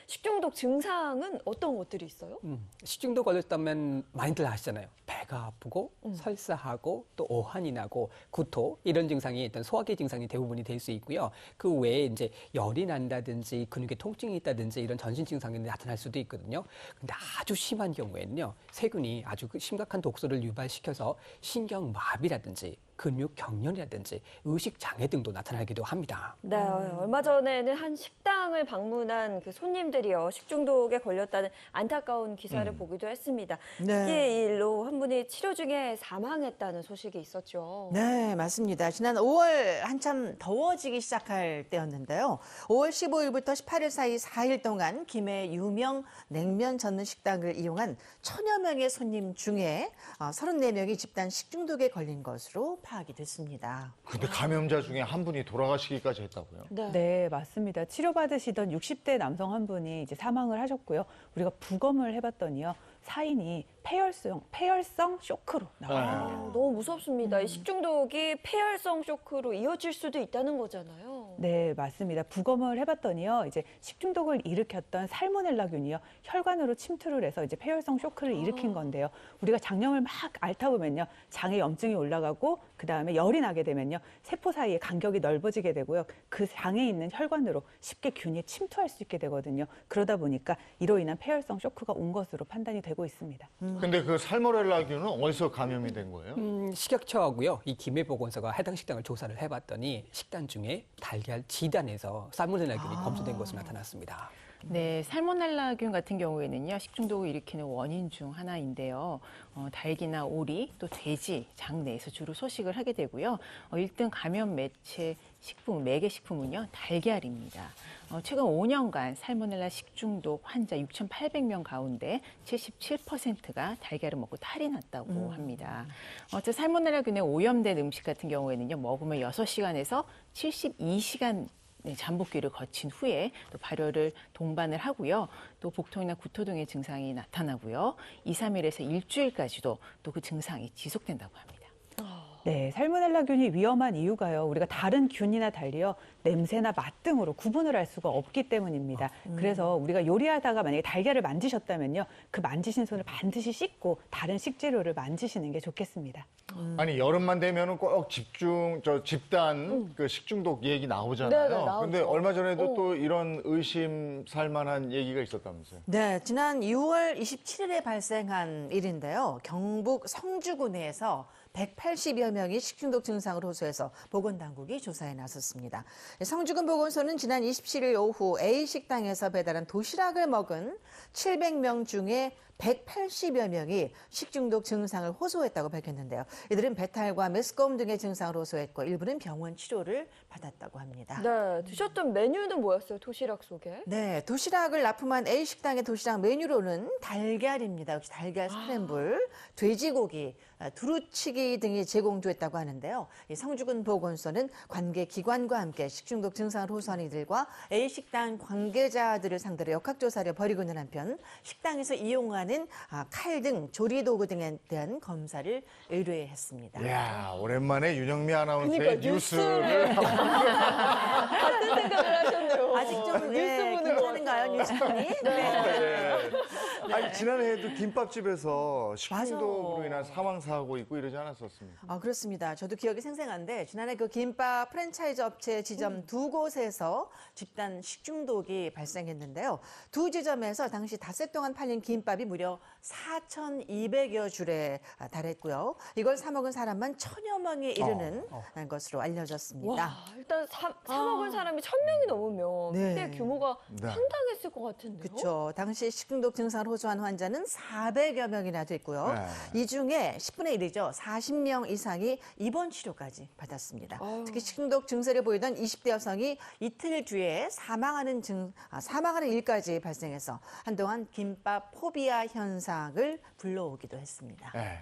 식중독 증상은 어떤 것들이 있어요? 식중독 걸렸다면 많이들 아시잖아요. 배가 아프고 설사하고 또 오한이 나고 구토 이런 증상이 일단 소화기 증상이 대부분이 될 수 있고요. 그 외에 이제 열이 난다든지 근육에 통증이 있다든지 이런 전신 증상이 나타날 수도 있거든요. 근데 아주 심한 경우에는요. 세균이 아주 심각한 독소를 유발시켜서 신경마비라든지 근육 경련이라든지 의식 장애 등도 나타나기도 합니다. 네, 얼마 전에는 한 식당을 방문한 그 손님들이요, 식중독에 걸렸다는 안타까운 기사를 보기도 했습니다. 네. 이 일로 한 분이 치료 중에 사망했다는 소식이 있었죠. 네, 맞습니다. 지난 5월 한참 더워지기 시작할 때였는데요. 5월 15일부터 18일 사이 4일 동안 김해 유명 냉면 전문 식당을 이용한 1000여 명의 손님 중에 34명이 집단 식중독에 걸린 것으로 파악이 됐습니다. 근데 감염자 중에 한 분이 돌아가시기까지 했다고요? 네, 맞습니다. 치료받으시던 60대 남성 한 분이 이제 사망을 하셨고요. 우리가 부검을 해봤더니요. 사인이 폐혈성 쇼크로 나왔습니다. 너무 무섭습니다. 이 식중독이 폐혈성 쇼크로 이어질 수도 있다는 거잖아요. 네, 맞습니다. 부검을 해봤더니요. 이제 식중독을 일으켰던 살모넬라균이요. 혈관으로 침투를 해서 이제 폐혈성 쇼크를 일으킨 건데요. 우리가 장염을 막 앓다 보면요. 장에 염증이 올라가고 그다음에 열이 나게 되면요. 세포 사이에 간격이 넓어지게 되고요. 그 장에 있는 혈관으로 쉽게 균이 침투할 수 있게 되거든요. 그러다 보니까 이로 인한 폐혈성 쇼크가 온 것으로 판단이 되고 있습니다. 근데 그 살모넬라균은 어디서 감염이 된 거예요? 식약처하고요. 이 김해보건소가 해당 식당을 조사를 해봤더니 식단 중에 달걀 지단에서 살모넬라균이 검출된 것으로 나타났습니다. 네, 살모넬라균 같은 경우에는요, 식중독을 일으키는 원인 중 하나인데요. 닭이나 오리, 또 돼지, 장 내에서 주로 서식을 하게 되고요. 1등 감염 매체 식품, 매개 식품은요, 달걀입니다. 최근 5년간 살모넬라 식중독 환자 6,800명 가운데 77%가 달걀을 먹고 탈이 났다고 합니다. 살모넬라균에 오염된 음식 같은 경우에는요, 먹으면 6시간에서 72시간 잠복기를 거친 후에 또 발열을 동반을 하고요. 또 복통이나 구토 등의 증상이 나타나고요. 2, 3일에서 일주일까지도 또 그 증상이 지속된다고 합니다. 네, 살모넬라균이 위험한 이유가요. 우리가 다른 균이나 달리요. 냄새나 맛 등으로 구분을 할 수가 없기 때문입니다. 그래서 우리가 요리하다가 만약에 달걀을 만지셨다면요. 그 만지신 손을 반드시 씻고 다른 식재료를 만지시는 게 좋겠습니다. 아니 여름만 되면은 꼭 집단 그 식중독 얘기 나오잖아요. 네네, 나오죠. 근데 얼마 전에도 또 이런 의심살 만한 얘기가 있었다면서요? 네, 지난 6월 27일에 발생한 일인데요. 경북 성주군에서 180여 명이 식중독 증상을 호소해서 보건당국이 조사에 나섰습니다. 성주군 보건소는 지난 27일 오후 A식당에서 배달한 도시락을 먹은 700명 중에 180여 명이 식중독 증상을 호소했다고 밝혔는데요. 이들은 배탈과 메스꺼움 등의 증상을 호소했고 일부는 병원 치료를 받았다고 합니다. 네, 드셨던 메뉴는 뭐였어요, 도시락 속에? 네, 도시락을 납품한 A식당의 도시락 메뉴로는 달걀입니다. 역시 달걀 스크램블, 돼지고기, 두루치기 등이 제공됐다고 하는데요. 이 성주군 보건소는 관계 기관과 함께 식중독 증상을 호소한 이들과 A식당 관계자들을 상대로 역학조사를 벌이고는 한편 식당에서 이용하는 칼 등 조리도구 등에 대한 검사를 의뢰했습니다. 이야, 오랜만에 윤영미 아나운서의 그러니까 뉴스를 같은 생각을 하셨네요. 아직 좀 뉴스 보는 거 괜찮은가요, 뉴스톤이? 네. 아니 지난해에도 김밥집에서 식중독으로 맞아. 인한 사망 사고 있고 이러지 않았었습니까? 아, 그렇습니다. 저도 기억이 생생한데 지난해 그 김밥 프랜차이즈 업체 지점 두 곳에서 집단 식중독이 발생했는데요. 두 지점에서 당시 닷새 동안 팔린 김밥이 무려 4,200여 줄에 달했고요. 이걸 사 먹은 사람만 1000여 명에 이르는 것으로 알려졌습니다. 와, 일단 사 먹은 사람이 1000명이 넘으면 네. 그때 규모가 네. 상당했을 것 같은데요. 그렇죠. 당시 식중독 증상을 호소한 환자는 400여 명이나 됐고요. 네. 이 중에 10분의 1이죠. 40명 이상이 입원 치료까지 받았습니다. 특히 식중독 증세를 보이던 20대 여성이 이틀 뒤에 사망하는 일까지 발생해서 한동안 김밥 포비아 현상을 불러오기도 했습니다. 네.